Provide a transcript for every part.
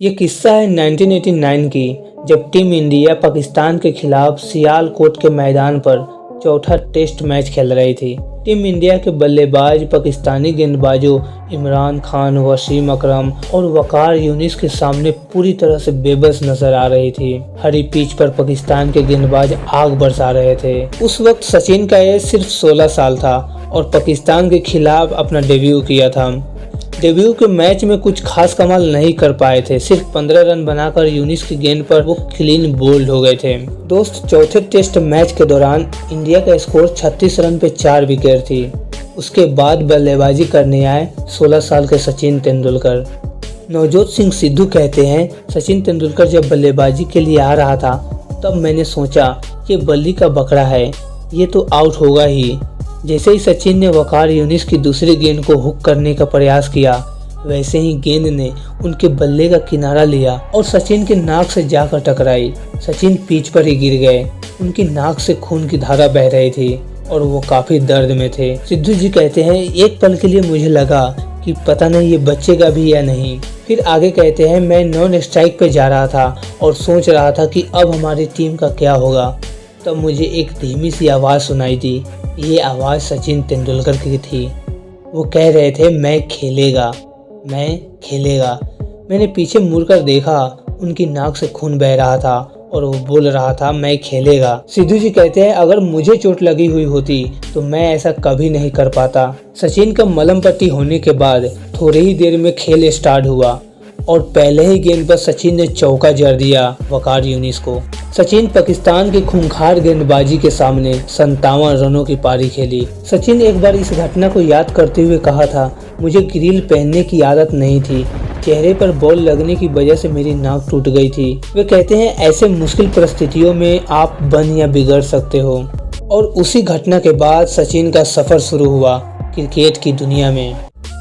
ये किस्सा है 1989 की, जब टीम इंडिया पाकिस्तान के खिलाफ सियालकोट के मैदान पर चौथा टेस्ट मैच खेल रही थी। टीम इंडिया के बल्लेबाज पाकिस्तानी गेंदबाजों इमरान खान, वसीम अकरम और वकार यूनिस के सामने पूरी तरह से बेबस नजर आ रही थी। हरी पिच पर पाकिस्तान के गेंदबाज आग बरसा रहे थे। उस वक्त सचिन का एज सिर्फ 16 साल था और पाकिस्तान के खिलाफ अपना डेब्यू किया था। डेब्यू के मैच में कुछ खास कमाल नहीं कर पाए थे। सिर्फ 15 रन बनाकर यूनिस की गेंद पर वो क्लीन बोल्ड हो गए थे। दोस्त, चौथे टेस्ट मैच के दौरान इंडिया का स्कोर 36 रन पे 4 विकेट थी। उसके बाद बल्लेबाजी करने आए 16 साल के सचिन तेंदुलकर। नवजोत सिंह सिद्धू कहते हैं, सचिन तेंदुलकर जब बल्लेबाजी के लिए आ रहा था तब मैंने सोचा ये बल्ली का बकरा है, ये तो आउट होगा ही। जैसे ही सचिन ने वकार यूनिस की दूसरी गेंद को हुक करने का प्रयास किया, वैसे ही गेंद ने उनके बल्ले का किनारा लिया और सचिन के नाक से जाकर टकराई। सचिन पिच पर ही गिर गए। उनकी नाक से खून की धारा बह रही थी और वो काफी दर्द में थे। सिद्धू जी कहते हैं, एक पल के लिए मुझे लगा कि पता नहीं ये बचेगा भी या नहीं। फिर आगे कहते हैं, मैं नॉन स्ट्राइक पे जा रहा था और सोच रहा था कि अब हमारी टीम का क्या होगा। तब मुझे एक धीमी सी आवाज़ सुनाई दी। ये आवाज़ सचिन तेंदुलकर की थी। वो कह रहे थे, मैं खेलेगा, मैं खेलेगा। मैंने पीछे मुड़कर देखा, उनकी नाक से खून बह रहा था और वो बोल रहा था, मैं खेलेगा। सिद्धू जी कहते हैं, अगर मुझे चोट लगी हुई होती तो मैं ऐसा कभी नहीं कर पाता। सचिन का मलहम पट्टी होने के बाद थोड़ी ही देर में खेल स्टार्ट हुआ और पहले ही गेंद पर सचिन ने चौका जड़ दिया वकार यूनिस को। सचिन पाकिस्तान की खूंखार गेंदबाजी के सामने 57 रनों की पारी खेली। सचिन एक बार इस घटना को याद करते हुए कहा था, मुझे ग्रिल पहनने की आदत नहीं थी, चेहरे पर बॉल लगने की वजह से मेरी नाक टूट गई थी। वे कहते हैं, ऐसे मुश्किल परिस्थितियों में आप बन या बिगड़ सकते हो। और उसी घटना के बाद सचिन का सफर शुरू हुआ क्रिकेट की दुनिया में।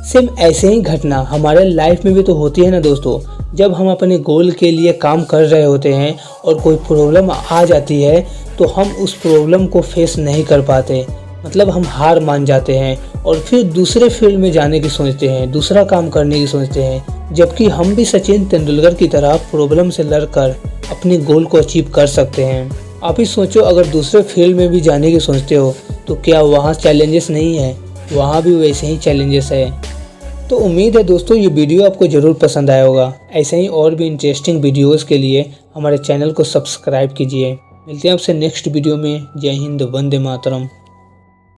सेम ऐसे ही घटना हमारे लाइफ में भी तो होती है ना दोस्तों। जब हम अपने गोल के लिए काम कर रहे होते हैं और कोई प्रॉब्लम आ जाती है तो हम उस प्रॉब्लम को फेस नहीं कर पाते, मतलब हम हार मान जाते हैं और फिर दूसरे फील्ड में जाने की सोचते हैं, दूसरा काम करने की सोचते हैं। जबकि हम भी सचिन तेंदुलकर की तरह प्रॉब्लम से लड़कर अपने गोल को अचीव कर सकते हैं। आप ही सोचो, अगर दूसरे फील्ड में भी जाने की सोचते हो तो क्या वहाँ चैलेंजेस नहीं है? वहाँ भी वैसे ही चैलेंजेस है। तो उम्मीद है दोस्तों ये वीडियो आपको ज़रूर पसंद आया होगा। ऐसे ही और भी इंटरेस्टिंग वीडियोस के लिए हमारे चैनल को सब्सक्राइब कीजिए। मिलते हैं आपसे नेक्स्ट वीडियो में। जय हिंद, वंदे मातरम।